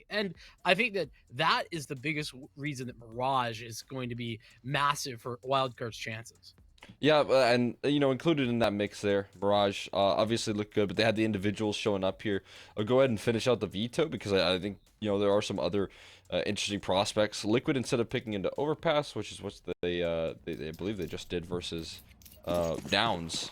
And I think that that is the biggest reason that Mirage is going to be massive for Wildcard's chances. Yeah, and you know, included in that mix there, Mirage obviously looked good, but they had the individuals showing up here. I'll go ahead and finish out the veto because I think you know there are some other interesting prospects. Liquid, instead of picking into Overpass, which is what they believe they just did versus Downs,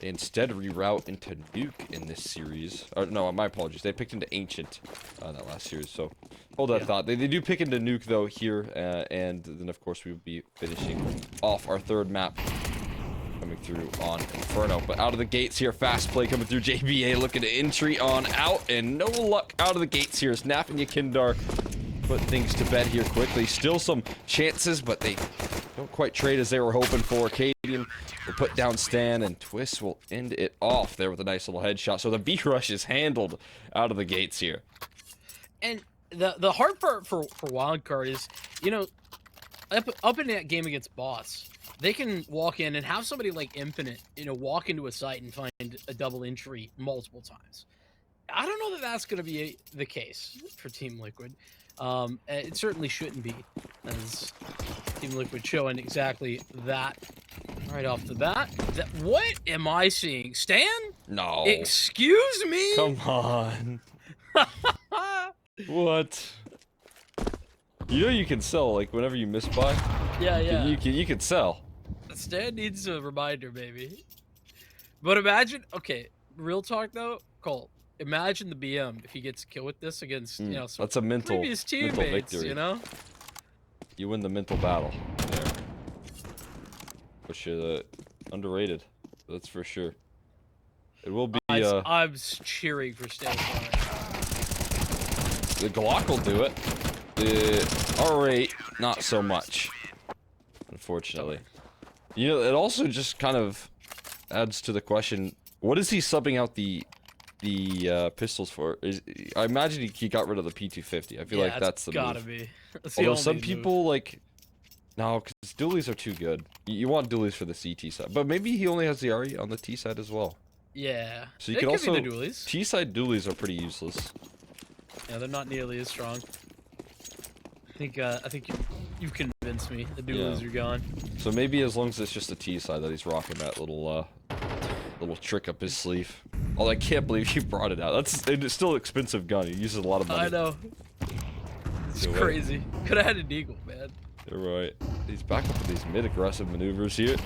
they instead reroute into Nuke in this series. Or no, my apologies. They picked into Ancient that last series. So hold that thought. They do pick into Nuke though here, and then of course we will be finishing off our third map. Coming through on Inferno, but out of the gates here, fast play coming through. JBA looking to entry on out, and no luck out of the gates here. Snap and YEKINDAR put things to bed here quickly. Still some chances, but they don't quite trade as they were hoping for. cadiaN will put down Stan, and Twist will end it off there with a nice little headshot. So the B rush is handled out of the gates here. And the hard part for Wildcard is, you know, up in that game against Boss, they can walk in and have somebody like Infinite, you know, walk into a site and find a double entry multiple times. I don't know that that's going to be the case for Team Liquid. It certainly shouldn't be, as Team Liquid showing exactly that right off the bat. What am I seeing? Stan? No. Excuse me? Come on. What? You know you can sell, like, whenever you miss by. Yeah. You can sell. Stan needs a reminder, baby. But imagine, okay, real talk though, Cole. Imagine the BM if he gets a kill with this against, you know, some that's a mental teammates, victory. you know? You win the mental battle there. Which is underrated. That's for sure. It will be. I'm cheering for Stan. The Glock will do it. The R8, not so much. Unfortunately. You know, it also just kind of adds to the question: what is he subbing out the pistols for? I imagine he got rid of the P250. I feel like that's the gotta move. be. That's Although some people like, no, because dualies are too good. You want dualies for the CT side, but maybe he only has the RE on the T side as well. Yeah. So you can also be the dualies. T side dualies are pretty useless. Yeah, they're not nearly as strong. I think you've convinced me. The dualies are gone. So maybe as long as it's just the T side that he's rocking that little trick up his sleeve. Oh, I can't believe you brought it out. It's still an expensive gun. He uses a lot of money. I know. It's crazy. Could have had an eagle, man. You're right. He's back up with these mid-aggressive maneuvers here.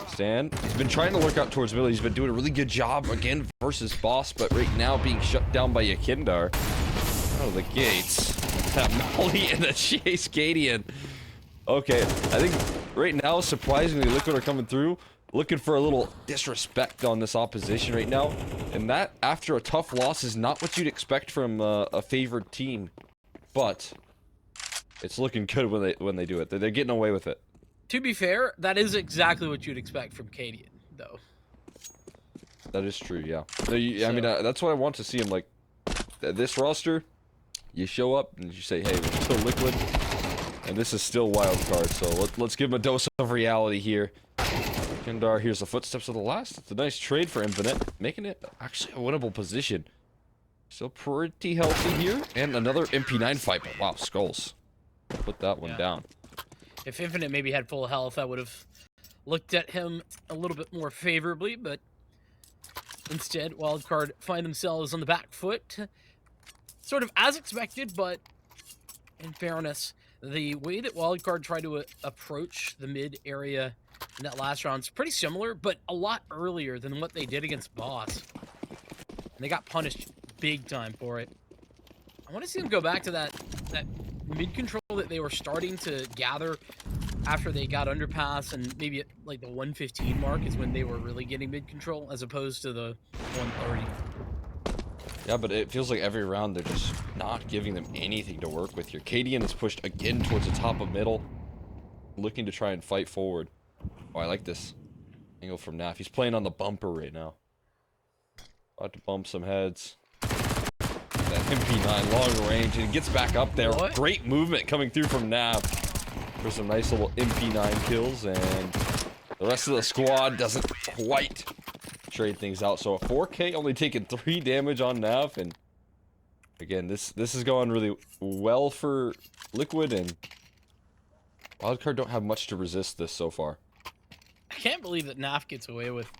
Stan, he's been trying to lurk out towards middle. He's been doing a really good job again versus Boss, but right now being shut down by YEKINDAR. Out of the gates. That molly and the chase cadiaN. Okay, I think right now, surprisingly, Liquid are coming through, looking for a little disrespect on this opposition right now, and that, after a tough loss, is not what you'd expect from a favored team, but it's looking good when they do it. They're getting away with it. To be fair, that is exactly what you'd expect from cadiaN, though. That is true, yeah. I mean, that's what I want to see him, like, this roster. You show up and you say, hey, we're still Liquid, and this is still Wildcard, so let's give him a dose of reality here. YEKINDAR hears the footsteps of the last. It's a nice trade for Infinite, making it actually a winnable position. Still pretty healthy here, and another MP9 fight, but wow, skulls. Put that one down. If Infinite maybe had full health, I would have looked at him a little bit more favorably, but instead, Wildcard find themselves on the back foot. Sort of as expected, but in fairness, the way that Wildcard tried to approach the mid area in that last round is pretty similar, but a lot earlier than what they did against Boss. And they got punished big time for it. I want to see them go back to that mid control that they were starting to gather after they got underpass, and maybe at like the 115 mark is when they were really getting mid control, as opposed to the 130. Yeah, but it feels like every round they're just not giving them anything to work with here. cadiaN is pushed again towards the top of middle, looking to try and fight forward. Oh, I like this angle from Naf. He's playing on the bumper right now. About to bump some heads. That MP9 long range, and he gets back up there. What? Great movement coming through from Naf for some nice little MP9 kills, and the rest of the squad doesn't quite trade things out. So a 4K only taking 3 damage on Nav, and Again, this is going really well for Liquid, and Wildcard don't have much to resist this so far. I can't believe that NAF gets away with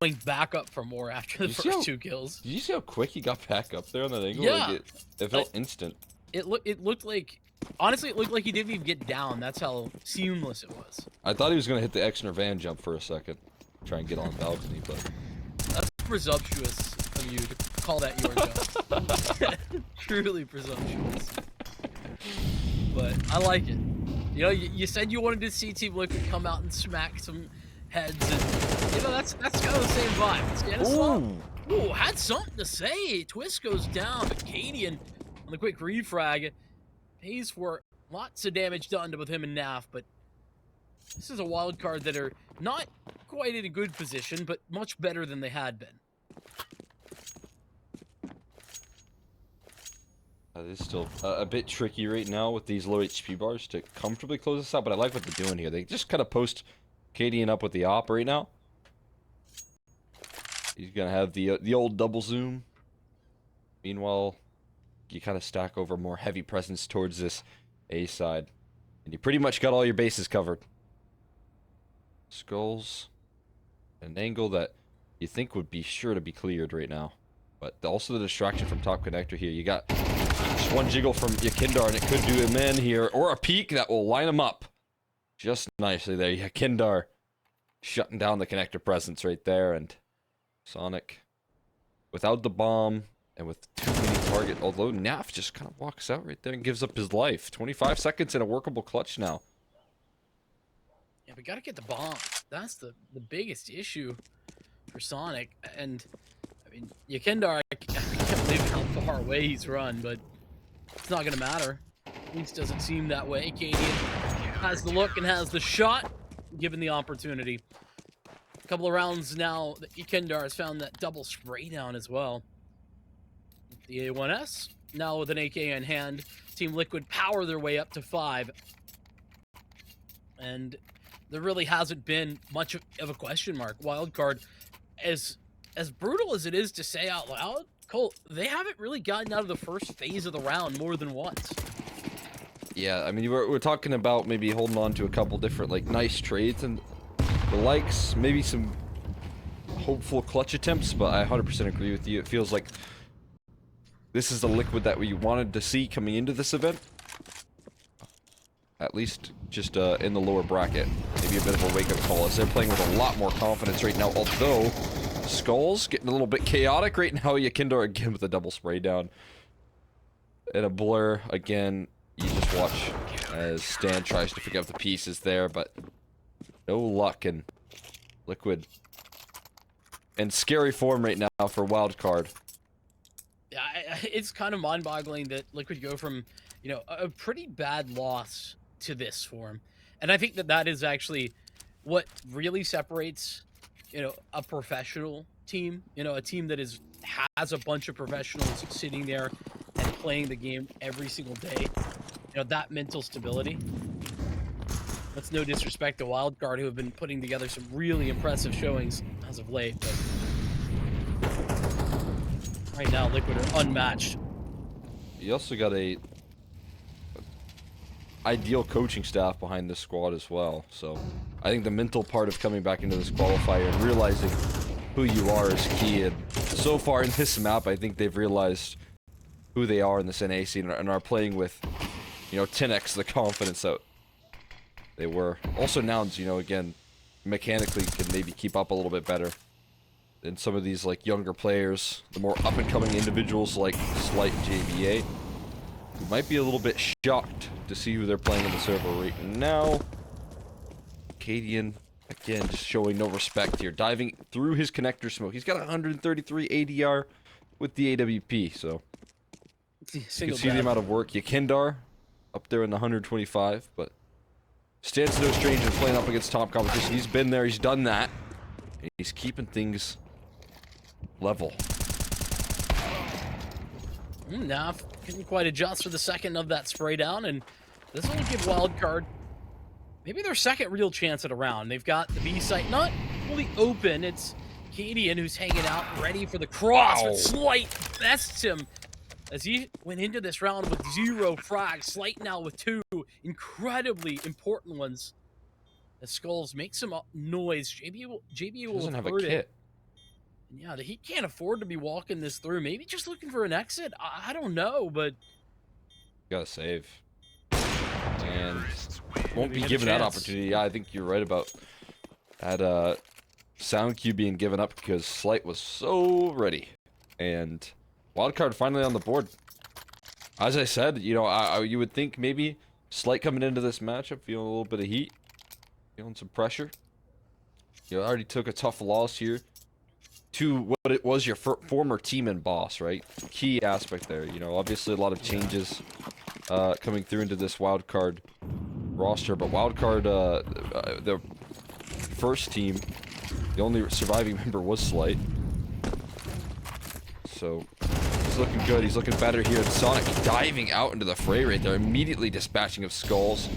going back up for more after the first 2 kills. Did you see how quick he got back up there on that angle? Yeah. Like it felt instant. It looked like, honestly, it looked like he didn't even get down. That's how seamless it was. I thought he was going to hit the Exner van jump for a second. Try and get on balcony, but... That's presumptuous of you to call that your jump. Truly presumptuous. But I like it. You know, you said you wanted to see Team Liquid come out and smack some heads, and you know that's kind of the same vibe. Stanislaw, ooh, had something to say. Twist goes down, but cadiaN on the quick refrag pays for lots of damage done with him and NAF, but this is a wild card that are not quite in a good position, but much better than they had been. It is still a bit tricky right now with these low HP bars to comfortably close this out, but I like what they're doing here. They just kind of post cadiaN up with the op right now. He's going to have the old double zoom. Meanwhile, you kind of stack over more heavy presence towards this A side. And you pretty much got all your bases covered. Skulls. An angle that you think would be sure to be cleared right now. But also the distraction from top connector here. You got just one jiggle from YEKINDAR, and it could do him in here. Or a peek that will line him up just nicely there. YEKINDAR shutting down the connector presence right there. And Sonic, without the bomb and with too many target, although NAF just kind of walks out right there and gives up his life. 25 seconds in a workable clutch now. Yeah, we gotta get the bomb. That's the biggest issue for Sonic. And I mean, YEKINDAR, I can't believe how far away he's run, but it's not gonna matter. At least doesn't seem that way. cadiaN has the look and has the shot, given the opportunity. A couple of rounds now that YEKINDAR has found that double spray down as well. The A1S, now with an AK in hand. Team Liquid power their way up to 5. And there really hasn't been much of a question mark. Wildcard, as brutal as it is to say out loud, Cole, they haven't really gotten out of the first phase of the round more than once. Yeah, I mean, we're talking about maybe holding on to a couple different, like, nice trades and the likes, maybe some hopeful clutch attempts, but I 100% agree with you. It feels like this is the Liquid that we wanted to see coming into this event. At least just in the lower bracket. Maybe a bit of a wake-up call as they're playing with a lot more confidence right now, although Skulls getting a little bit chaotic right now. YEKINDAR again with a double spray down. And a blur again. You just watch as Stan tries to pick up the pieces there, but no luck. And Liquid in scary form right now for Wildcard. Yeah, it's kind of mind-boggling that Liquid go from, you know, a pretty bad loss to this form. And I think that is actually what really separates, you know, a professional team, you know, a team that has a bunch of professionals sitting there and playing the game every single day. You know, that mental stability. That's no disrespect to Wildcard, who have been putting together some really impressive showings as of late, but right now Liquid are unmatched. You also got a ideal coaching staff behind this squad as well, so I think the mental part of coming back into this qualifier and realizing who you are is key. And so far in this map, I think they've realized who they are in this NA scene and are playing with, you know, 10x the confidence that they were. Also Nouns, you know, again, mechanically can maybe keep up a little bit better than some of these, like, younger players, the more up-and-coming individuals like Slight and JBA, who might be a little bit shocked to see who they're playing in the server right now. cadiaN, again, just showing no respect here, diving through his connector smoke. He's got 133 ADR with the AWP, so you can see the amount of work. YEKINDAR up there in the 125, but stands no stranger playing up against top competition. He's been there, he's done that, and he's keeping things level. NAF couldn't quite adjust for the second of that spray down, and this will give Wildcard maybe their second real chance at a round. They've got the B site not fully open. It's cadiaN who's hanging out, ready for the cross, but Slight bests him as he went into this round with 0 frags, Slight now with 2 incredibly important ones. As Skulls make some noise, JBA will Doesn't have a heard kit. it. And yeah, he can't afford to be walking this through. Maybe just looking for an exit. I don't know, but Gotta save. And won't be had a given that chance. opportunity. Yeah, I think you're right about that sound cue being given up because Slight was so ready. And Wildcard finally on the board. As I said, you know, you would think maybe Slight coming into this matchup feeling a little bit of heat. Feeling some pressure. You already took a tough loss here to what it was your former team and boss, right? Key aspect there. You know, obviously a lot of changes coming through into this Wildcard roster, but Wildcard, the first team, the only surviving member was Slight. So he's looking good. He's looking better here. And Sonic diving out into the fray right there, immediately dispatching of Skulls.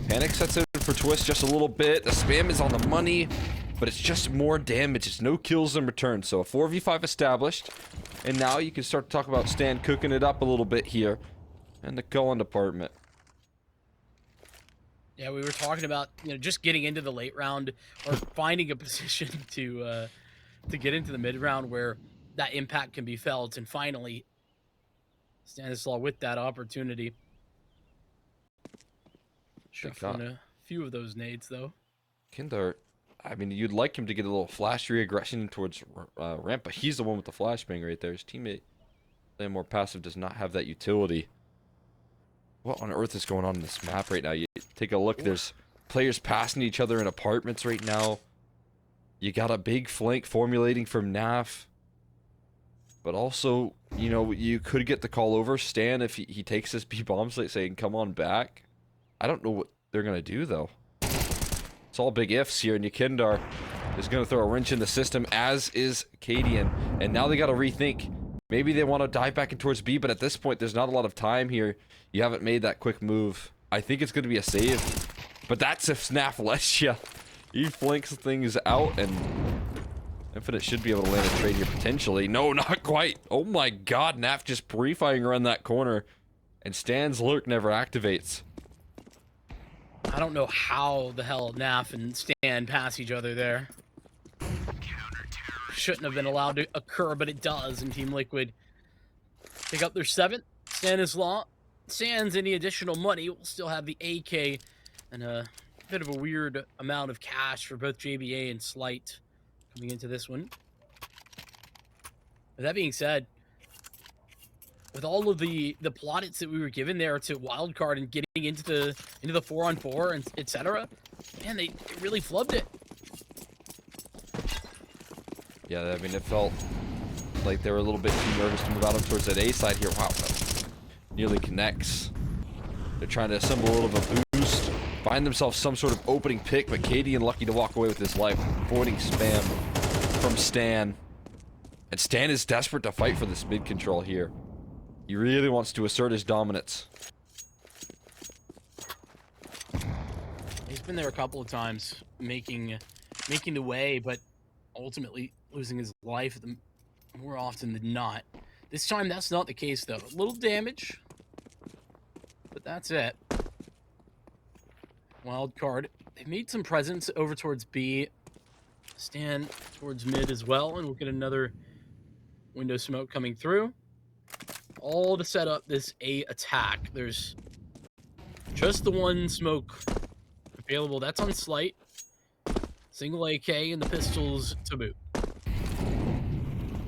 Panic sets in for Twist just a little bit. The spam is on the money, but it's just more damage. It's no kills in return. So a 4v5 established. And now you can start to talk about Stan cooking it up a little bit here in the Cullen department. yeah, we were talking about, you know, just getting into the late round or finding a position to get into the mid round where that impact can be felt, and finally Stanislaw with that opportunity. Shuffling a few of those nades though. YEKINDAR, I mean, you'd like him to get a little flash re-aggression towards ramp, but he's the one with the flashbang right there. His teammate, playing more passive, does not have that utility. What on earth is going on in this map right now? You take a look, there's players passing each other in apartments right now. You got a big flank formulating from NAF. But also, you know, you could get the call over Stan if he takes this B bomb site saying, come on back. I don't know what they're going to do, though. It's all big ifs here, and YEKINDAR is going to throw a wrench in the system, as is cadiaN. And now they got to rethink. Maybe they want to dive back in towards B, but at this point, there's not a lot of time here. You haven't made that quick move. I think it's going to be a save. But that's if Snap lets you. He flanks things out, and Infinite should be able to land a trade here potentially. No, not quite. Oh my god, Naf just pre-firing around that corner. And Stan's lurk never activates. I don't know how the hell Naf and Stan pass each other there. Shouldn't have been allowed to occur, but it does, and Team Liquid pick up their 7th. Stanislaw, sans any additional money, will still have the AK and a bit of a weird amount of cash for both JBA and Slight coming into this one. With that being said, with all of the plaudits that we were given there to Wildcard and getting into the 4-on-4 and etc., man, they really flubbed it. Yeah, I mean, it felt like they were a little bit too nervous to move out towards that A side here. Wow, that nearly connects. They're trying to assemble a little bit of a boost, find themselves some sort of opening pick, but cadiaN lucky to walk away with his life, avoiding spam from Stan. And Stan is desperate to fight for this mid control here. He really wants to assert his dominance. He's been there a couple of times, making the way, but ultimately losing his life more often than not. This time, that's not the case, though. A little damage, but that's it. Wildcard, they made some presence over towards B. Stan towards mid as well, and we'll get another window smoke coming through. All to set up this A attack. There's just the one smoke available. That's on Slight. Single AK and the pistols to boot.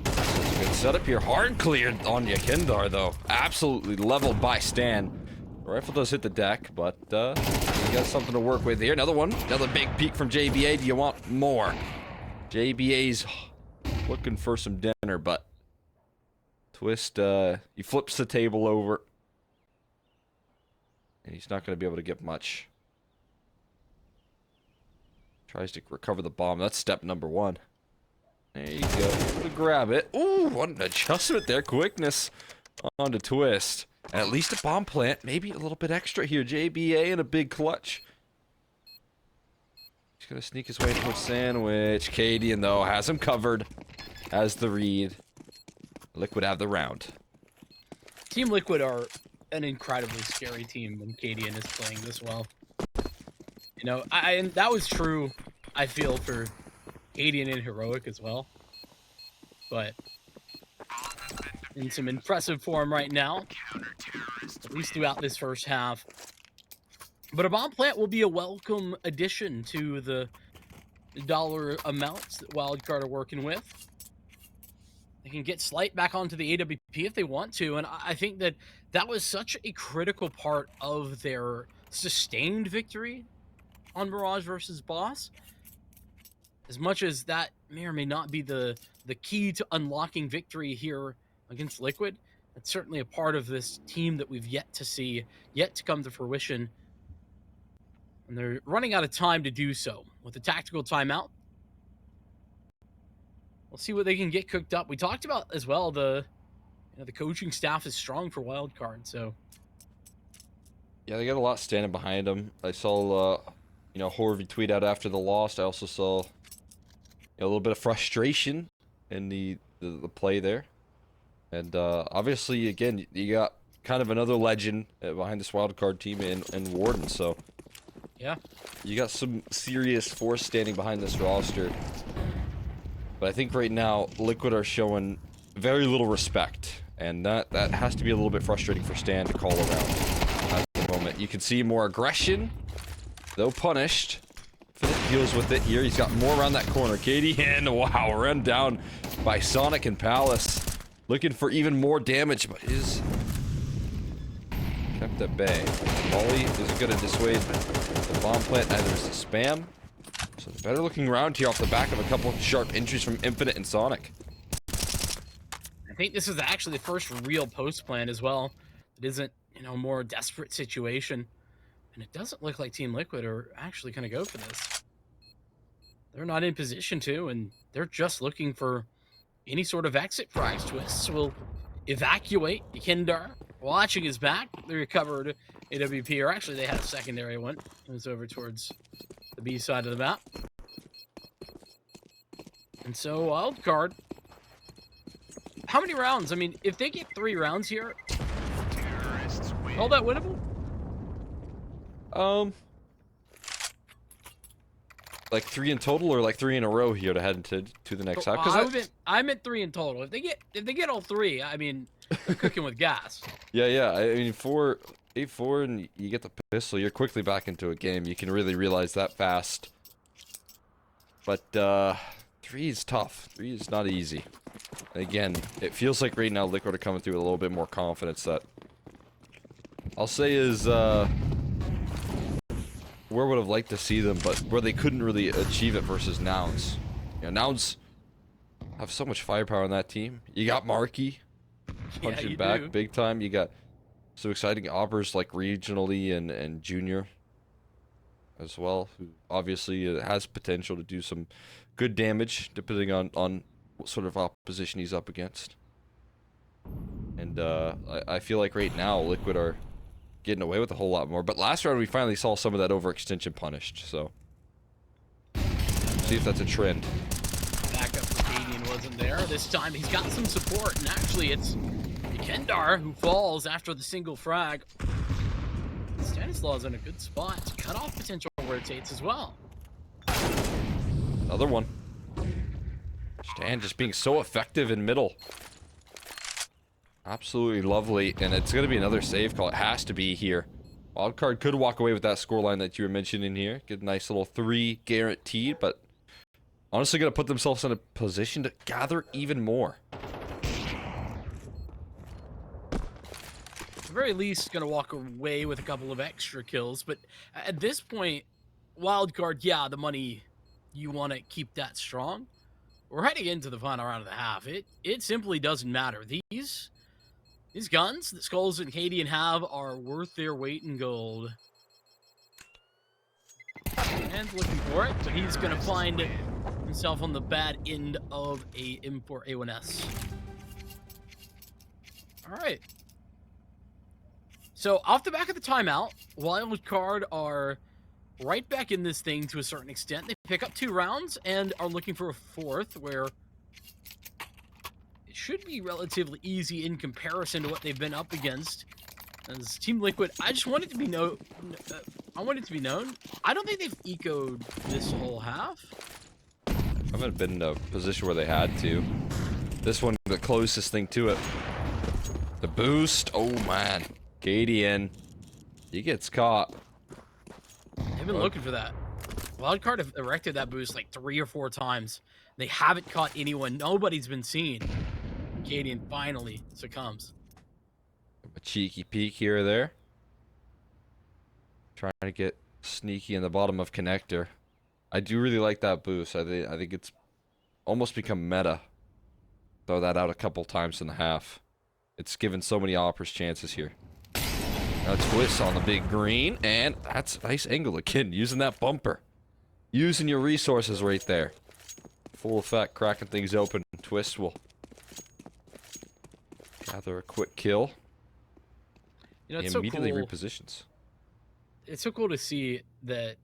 Good setup here. Hard cleared on YEKINDAR, though. Absolutely leveled by Stan. The rifle does hit the deck, but he got something to work with here. Another one. Another big peek from JBA. Do you want more? JBA's looking for some dinner, but Twist, he flips the table over. And he's not going to be able to get much. Tries to recover the bomb. That's step number 1. There you go. Able to grab it. Ooh, what an adjustment there. Quickness on to Twist. And at least a bomb plant. Maybe a little bit extra here. JBA in a big clutch. He's going to sneak his way into a sandwich. cadiaN, though, has him covered. Has the read. Liquid have the round. Team Liquid are an incredibly scary team when cadiaN is playing this well. You know, and that was true, I feel, for cadiaN and Heroic as well. But in some impressive form right now, at least throughout this first half. But a bomb plant will be a welcome addition to the dollar amounts that Wildcard are working with. They can get Slight back onto the AWP if they want to, and I think that that was such a critical part of their sustained victory on Mirage versus Boss. As much as that may or may not be the key to unlocking victory here against Liquid, it's certainly a part of this team that we've yet to see, yet to come to fruition. And they're running out of time to do so with a tactical timeout. We'll see what they can get cooked up. We talked about as well the coaching staff is strong for Wildcard, so Yeah, they got a lot standing behind them. I saw Horvey tweet out after the loss. I also saw a little bit of frustration in the play there. And obviously, again, you got kind of another legend behind this Wildcard team in Warden, so yeah, you got some serious force standing behind this roster. But I think right now, Liquid are showing very little respect, and that has to be a little bit frustrating for Stan to call around at the moment. You can see more aggression, though punished. Infinite deals with it here. He's got more around that corner. cadiaN, wow, run down by Sonic and Palace. Looking for even more damage, but is kept at bay. Molly is going to dissuade the bomb plant, neither is the spam. So they're better looking around here off the back of a couple of sharp entries from Infinite and Sonic. I think this is actually the first real post plan as well. It isn't, a more desperate situation. And it doesn't look like Team Liquid are actually going to go for this. They're not in position to, and they're just looking for any sort of exit. Frags Twists will evacuate YEKINDAR. Watching his back, they recovered AWP, or actually they had a secondary one. It was over towards the B side of the map. And so Wildcard, how many rounds? I mean, if they get 3 rounds here, all that winnable? Like 3 in total, or like 3 in a row here to head into the next half? I meant 3 in total. If they get all 3, I mean, they're cooking with gas. Yeah. I mean, 8-4, and you get the pistol, you're quickly back into a game. You can really realize that fast. But 3 is tough. 3 is not easy. Again, it feels like right now Liquid are coming through with a little bit more confidence. That I'll say is where would have liked to see them, but where they couldn't really achieve it versus Nouns. Nouns have so much firepower on that team. You got Marky punching back big time. You got some exciting operas like regionally and junior as well, who obviously has potential to do some good damage depending on what sort of opposition he's up against. And I feel like right now Liquid are getting away with a whole lot more. But last round we finally saw some of that overextension punished, so see if that's a trend. Backup for cadiaN wasn't there. This time he's got some support, and actually it's YEKINDAR who falls after the single frag. Stanislaw's in a good spot to cut off potential rotates as well. Another one. Stan just being so effective in middle. Absolutely lovely, and it's going to be another save call. It has to be here. Wildcard could walk away with that scoreline that you were mentioning here. Get a nice little 3 guaranteed, but honestly going to put themselves in a position to gather even more. At the very least, going to walk away with a couple of extra kills, but at this point, Wildcard, yeah, the money, you want to keep that strong. We're heading into the final round of the half. It simply doesn't matter. These guns that Skulls and cadiaN have are worth their weight in gold. And looking for it, but he's going to find himself on the bad end of a import A1S. All right. So off the back of the timeout, Wildcard are right back in this thing to a certain extent. They pick up 2 rounds and are looking for a 4th, where it should be relatively easy in comparison to what they've been up against. As Team Liquid, I just want it to be I want it to be known. I don't think they've ecoed this whole half. I haven't been in a position where they had to. This one, the closest thing to it. The boost. Oh man, cadiaN. He gets caught. They've been looking for that. Wildcard have erected that boost like 3 or 4 times. They haven't caught anyone. Nobody's been seen. cadiaN finally succumbs. A cheeky peek here or there. Trying to get sneaky in the bottom of connector. I do really like that boost. I think it's almost become meta. Throw that out a couple times in the half. It's given so many oppers chances here. A twist on the big green, and that's a nice angle again, using that bumper. Using your resources right there. Full effect, cracking things open. Twist will gather a quick kill. You know, He it's immediately so cool. repositions. It's so cool to see that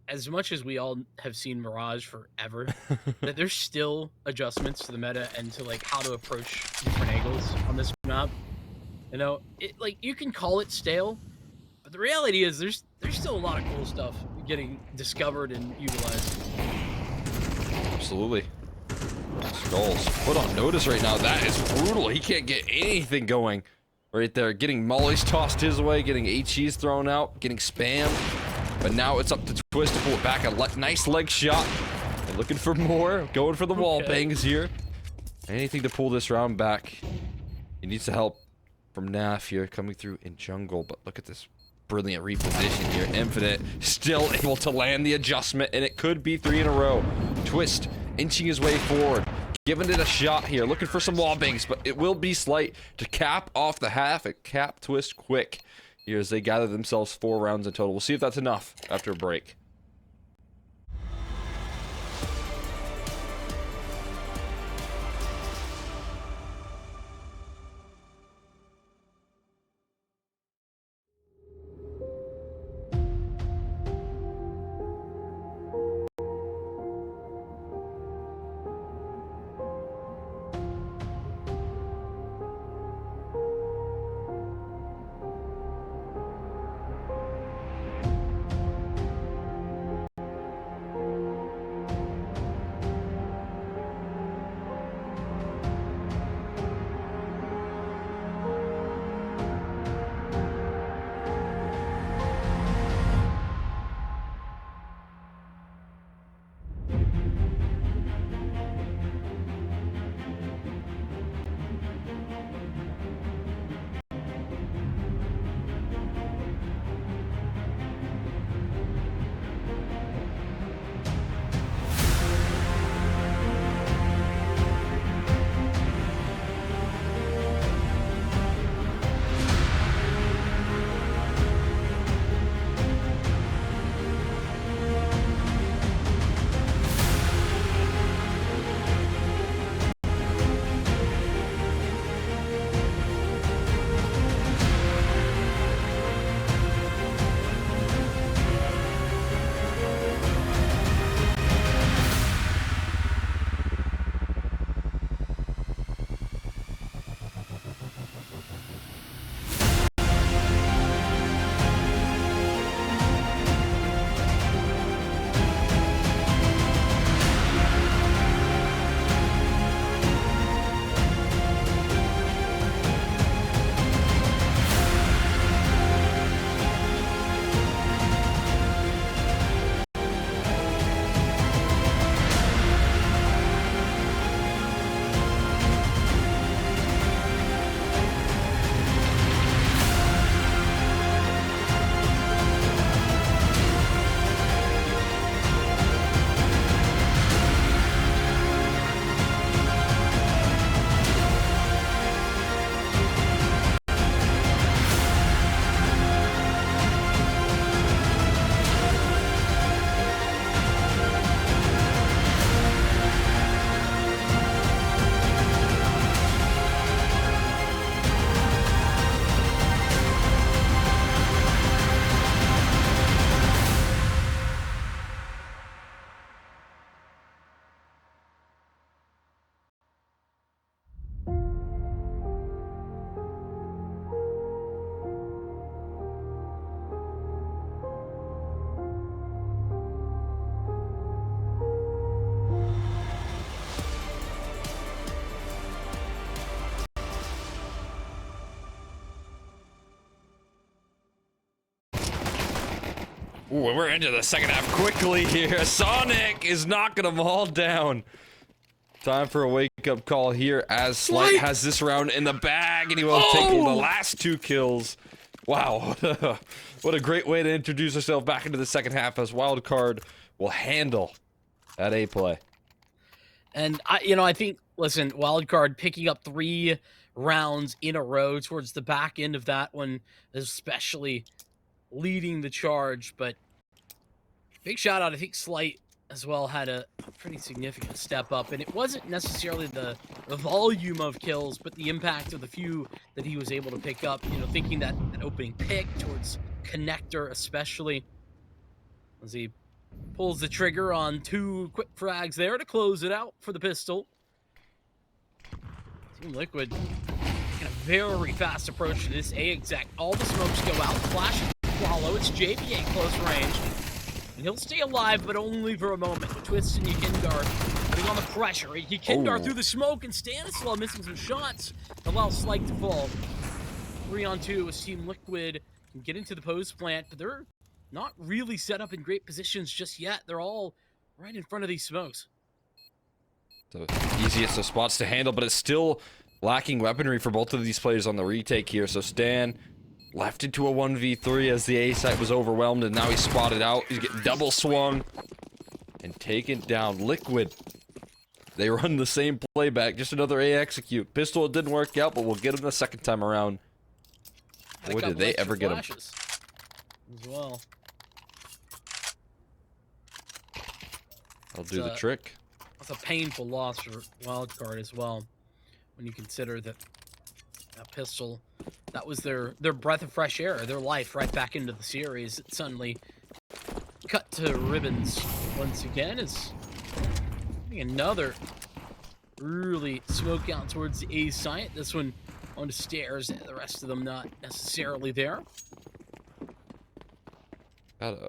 as much as we all have seen Mirage forever, that there's still adjustments to the meta and to like how to approach different angles on this map. You know, like you can call it stale, but the reality is there's still a lot of cool stuff getting discovered and utilized. Absolutely. Skulls put on notice right now. That is brutal. He can't get anything going right there. Getting mollies tossed his way, getting HEs thrown out, getting spammed. But now it's up to Twist to pull it back. A nice leg shot. And looking for more. Going for the wall bangs here. Anything to pull this round back. He needs the help from Naf here coming through in jungle. But look at this brilliant reposition here. Infinite still able to land the adjustment. And it could be 3 in a row. Twist inching his way forward. Giving it a shot here. Looking for some wall bangs. But it will be slight to cap off the half. And cap Twist quick here as they gather themselves 4 rounds in total. We'll see if that's enough after a break. Ooh, we're into the second half quickly here. Sonic is knocking them all down. Time for a wake-up call here as Slight has this round in the bag, and he will take the last 2 kills. Wow, what a great way to introduce yourself back into the second half as Wildcard will handle that A play. And I think, listen, Wildcard picking up 3 rounds in a row towards the back end of that one, especially leading the charge. But big shout out, I think Slight as well had a pretty significant step up, and it wasn't necessarily the volume of kills, but the impact of the few that he was able to pick up. Thinking that opening pick towards Connector, especially as he pulls the trigger on 2 quick frags there to close it out for the pistol. Team Liquid taking a very fast approach to this A exec. All the smokes go out, flash and follow. It's JBA close range. And he'll stay alive, but only for a moment. Twist and YEKINDAR putting on the pressure. YEKINDAR through the smoke, and Stanislaw missing some shots to allow Slight to fall. 3-on-2 as Team Liquid can get into the post plant, but they're not really set up in great positions just yet. They're all right in front of these smokes. The easiest of spots to handle, but it's still lacking weaponry for both of these players on the retake here. So Stan left into a 1v3 as the A site was overwhelmed, and now he's spotted out. He's getting double swung and taken down. Liquid, they run the same playback, just another A execute. Pistol, it didn't work out, but we'll get him the second time around. Boy, did they ever get him. As well. I'll do the trick. That's a painful loss for Wildcard as well, when you consider that pistol, that was their breath of fresh air, their life right back into the series. It suddenly cut to ribbons once again as another really smoke out towards the A site. This one on the stairs, the rest of them not necessarily there. Got a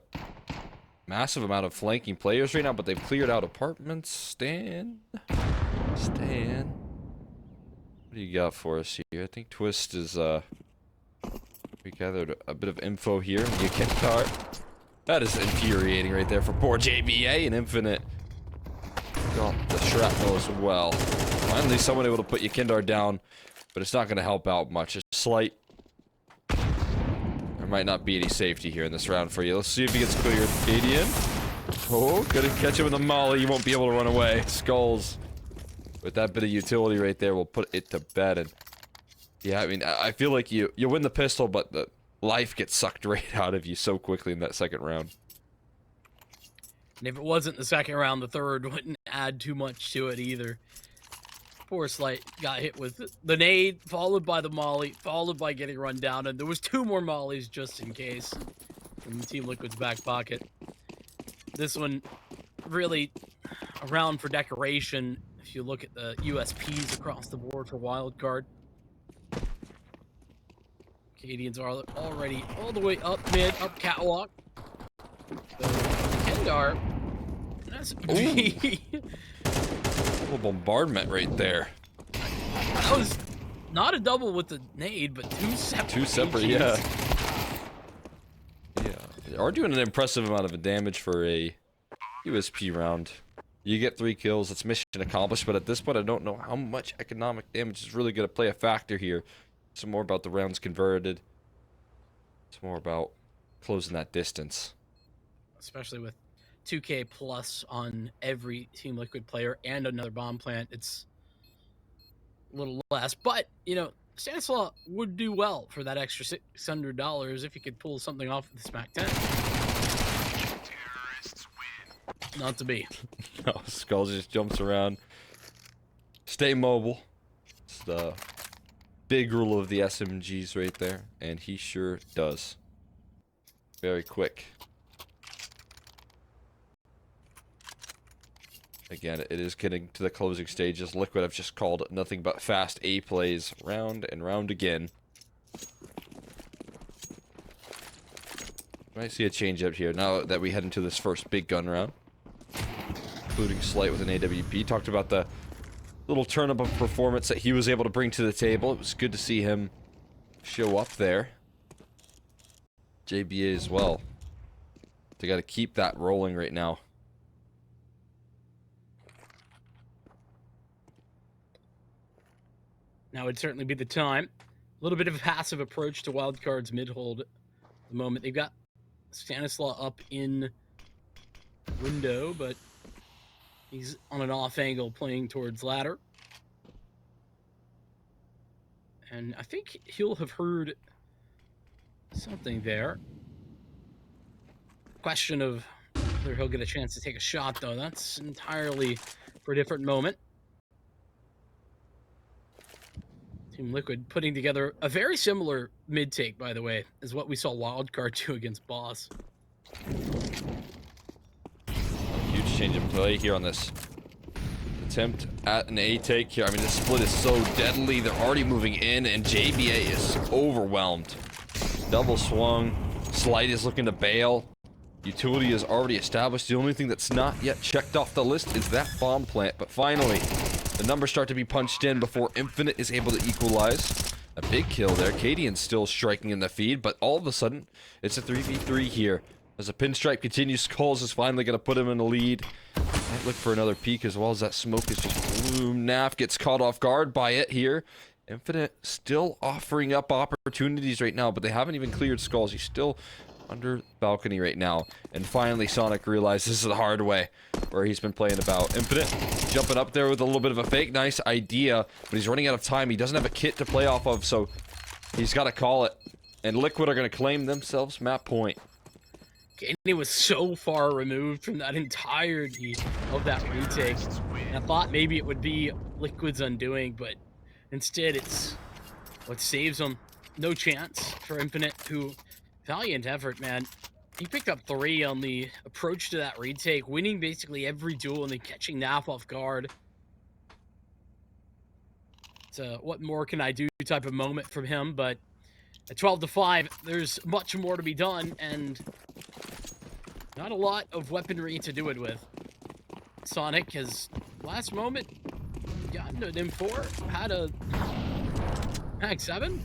massive amount of flanking players right now, but they've cleared out apartments. Stan, what do you got for us here? I think Twist is, we gathered a bit of info here. YEKINDAR. That is infuriating right there for poor JBA and Infinite. Got the shrapnel as well. Finally, someone able to put YEKINDAR down, but it's not going to help out much. It's Slight. There might not be any safety here in this round for you. Let's see if he gets cleared. cadiaN. Oh, couldn't catch him with the molly. You won't be able to run away. Skulls. With that bit of utility right there, we'll put it to bed. And yeah, I mean, I feel like you win the pistol, but the life gets sucked right out of you so quickly in that second round. And if it wasn't the second round, the third wouldn't add too much to it either. Poor Slight got hit with the nade, followed by the molly, followed by getting run down, and there was 2 more mollies just in case from Team Liquid's back pocket. This one really a round for decoration. If you look at the USPs across the board for Wildcard, cadiaNs are already all the way up mid, up catwalk. So YEKINDAR, that's a little bombardment right there. That was not a double with the nade, but 2 separate. 2 separate, yeah. Yeah, they are doing an impressive amount of damage for a USP round. You get 3 kills, it's mission accomplished, but at this point I don't know how much economic damage is really going to play a factor here. It's more about the rounds converted. It's more about closing that distance. Especially with 2K plus on every Team Liquid player and another bomb plant, it's a little less. But, Stanislaw would do well for that extra $600 if he could pull something off with the Smack 10. Not to be. No, Skulls just jumps around. Stay mobile. It's the big rule of the SMGs right there, and he sure does. Very quick. Again, it is getting to the closing stages. Liquid have just called nothing but fast A plays round and round again. Might see a change up here now that we head into this first big gun round. Including Slight with an AWP. Talked about the little turn up of performance that he was able to bring to the table. It was good to see him show up there. JBA as well. They got to keep that rolling right now. Now would certainly be the time. A little bit of a passive approach to Wildcard's mid-hold at the moment. They've got Stanislaw up in window, but he's on an off angle playing towards ladder. And I think he'll have heard something there. Question of whether he'll get a chance to take a shot, though. That's entirely for a different moment. Team Liquid putting together a very similar mid-take, by the way, as what we saw Wildcard do against Boss. Huge change of play here on this attempt at an A take here. I mean, this split is so deadly. They're already moving in, and JBA is overwhelmed. Double swung. Slight is looking to bail. Utility is already established. The only thing that's not yet checked off the list is that bomb plant. But finally, the numbers start to be punched in before Infinite is able to equalize. A big kill there. cadiaN's still striking in the feed, but all of a sudden, it's a 3v3 here. As the pinstripe continues, Skulls is finally going to put him in the lead. Might look for another peek as well as that smoke is just bloom. Naf gets caught off guard by it here. Infinite still offering up opportunities right now, but they haven't even cleared Skulls. He's still under the balcony right now. And finally, Sonic realizes the hard way where he's been playing about. Infinite jumping up there with a little bit of a fake. Nice idea, but he's running out of time. He doesn't have a kit to play off of, so he's got to call it. And Liquid are going to claim themselves map point. He was so far removed from that entirety of that retake. And I thought maybe it would be Liquid's undoing, but instead it's what saves them. No chance for Infinite, who, valiant effort, man. He picked up 3 on the approach to that retake, winning basically every duel and then catching Naf off guard. It's a what more can I do type of moment from him, but at 12-5, there's much more to be done, and not a lot of weaponry to do it with. Sonic has, last moment, gotten an M4, had a Mag 7.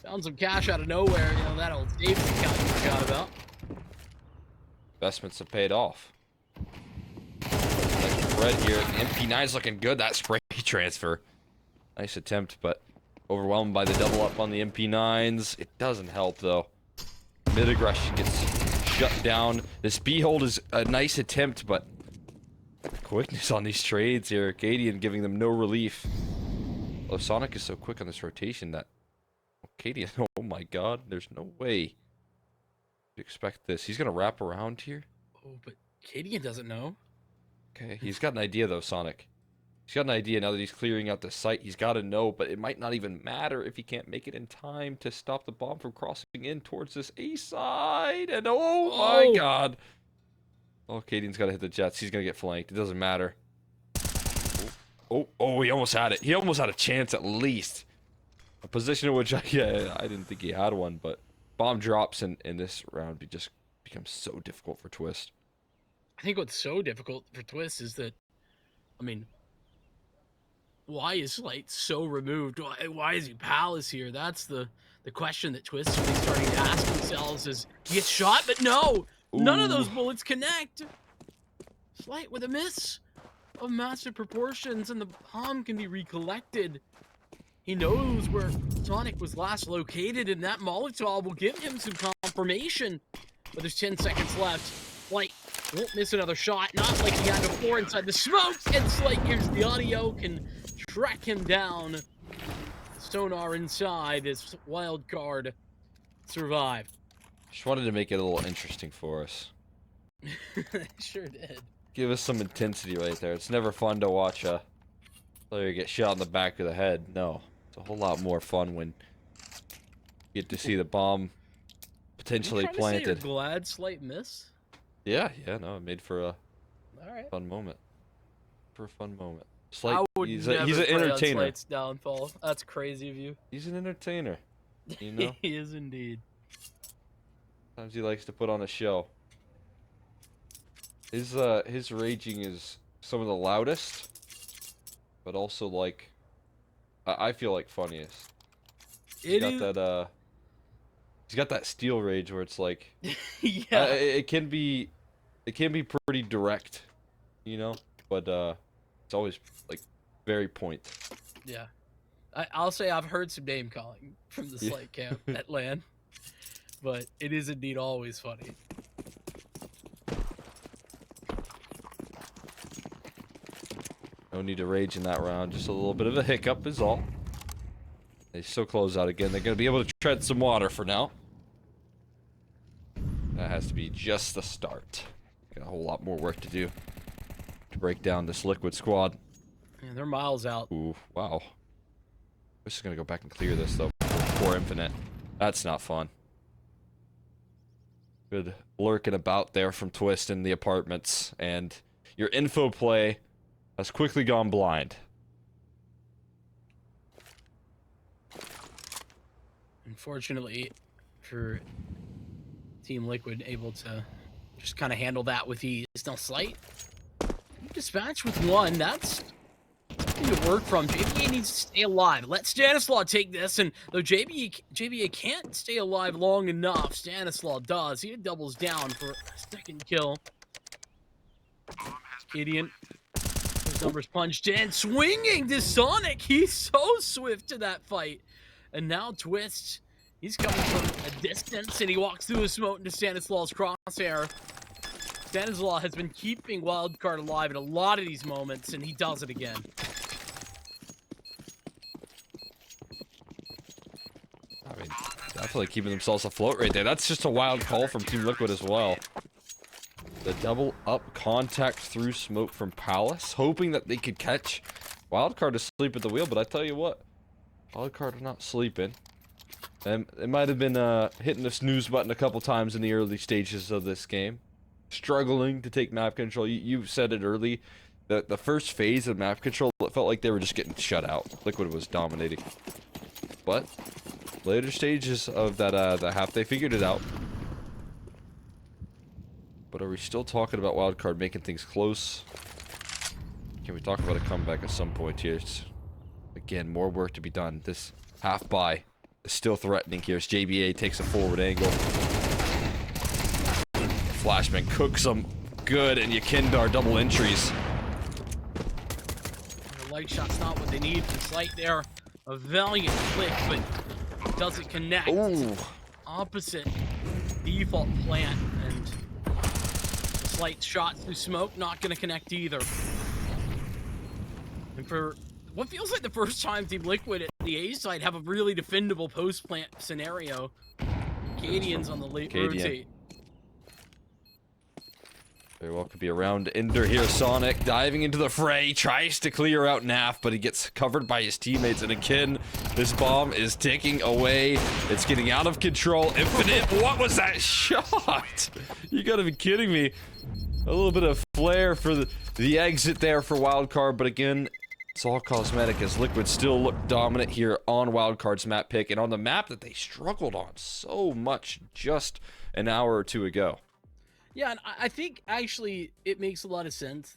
Found some cash out of nowhere, you know, that old safety account you forgot about. Investments have paid off. Red here, the MP9's looking good, that spray transfer. Nice attempt, but overwhelmed by the double up on the MP9s. It doesn't help, though. Mid-aggression gets shut down. This B-hold is a nice attempt, but quickness on these trades here. cadiaN giving them no relief. Oh, Sonic is so quick on this rotation that cadiaN, oh my god, there's no way to expect this. He's gonna wrap around here. Oh, but cadiaN doesn't know. Okay, he's got an idea though, Sonic. He's got an idea now that he's clearing out the site. He's got to know, but it might not even matter if he can't make it in time to stop the bomb from crossing in towards this A side. And oh my god. Oh, cadiaN's got to hit the jets. He's going to get flanked. It doesn't matter. Oh, he almost had it. He almost had a chance at least. A position in which I didn't think he had one, but bomb drops in this round just becomes so difficult for Twist. I think what's so difficult for Twist is that, I mean, why is Slight so removed? Why is he Palace here? That's the question that Twist will be starting to ask themselves as he gets shot, but no! Ooh. None of those bullets connect! Slight with a miss of massive proportions, and the bomb can be recollected. He knows where Sonic was last located, and that Molotov will give him some confirmation. But there's 10 seconds left. Slight won't miss another shot, not like he had before inside the smoke, and Slight hears the audio, can track him down. Sonar inside as Wildcard survived. Just wanted to make it a little interesting for us. Sure did. Give us some intensity right there. It's never fun to watch a player get shot in the back of the head. No. It's a whole lot more fun when you get to see the bomb potentially planted. You're glad Slight miss? Yeah, no, it made for a fun moment. Slight, he's an entertainer. Slight's downfall. That's crazy of you. He's an entertainer, you know? He is indeed. Sometimes he likes to put on a show. His raging is some of the loudest, but also like I feel like funniest. He's got that He's got that steel rage where it's like, Yeah. it can be pretty direct, you know, but it's always like very point. Yeah. I'll say I've heard some name calling from the Yeah. Slate camp at LAN, but it is indeed always funny. No need to rage in that round. Just a little bit of a hiccup is all. They still close out again. They're going to be able to tread some water for now. That has to be just the start. Got a whole lot more work to do to break down this Liquid squad. Yeah, they're miles out. Ooh, wow. This is going to go back and clear this, though. Before Infinite. That's not fun. Good lurking about there from Twist in the apartments. And your info play has quickly gone blind. Unfortunately for Team Liquid, able to just kind of handle that with ease. Now Slight dispatch with one. That's something to work from. JBA needs to stay alive. Let Stanislaw take this, and though JBA can't stay alive long enough, Stanislaw does. He doubles down for a second kill. cadiaN, his numbers punched in, swinging to Sonic. He's so swift to that fight. And now Twist, he's coming from a distance, and he walks through a smoke into Stanislaw's crosshair. Stanislaw has been keeping Wildcard alive in a lot of these moments, and he does it again. I mean, definitely keeping themselves afloat right there. That's just a wild call from Team Liquid as well. The double up contact through smoke from Palace, hoping that they could catch Wildcard asleep at the wheel, but I tell you what, Wildcard are not sleeping. And it might have been hitting the snooze button a couple times in the early stages of this game. Struggling to take map control. You said it early. The first phase of map control, it felt like they were just getting shut out. Liquid was dominating. But later stages of that the half, they figured it out. But are we still talking about Wildcard making things close? Can we talk about a comeback at some point here? It's, again, more work to be done. This half buy is still threatening here as JBA takes a forward angle. Flashman cooks them good, and YEKINDAR double entries. The light shot's not what they need. It's light there. A valiant click, but doesn't connect. Ooh. Opposite default plant, and the slight shot through smoke not going to connect either. And for what feels like the first time Team Liquid at the A side have a really defendable post-plant scenario, cadiaN's on the late rotate. Very well could be around Ender here. Sonic diving into the fray, tries to clear out Naf, but he gets covered by his teammates. And again, this bomb is ticking away. It's getting out of control. Infinite, what was that shot? You gotta be kidding me. A little bit of flair for the exit there for Wildcard, but again, it's all cosmetic as Liquid still look dominant here on Wildcard's map pick and on the map that they struggled on so much just an hour or two ago. Yeah, and I think actually it makes a lot of sense.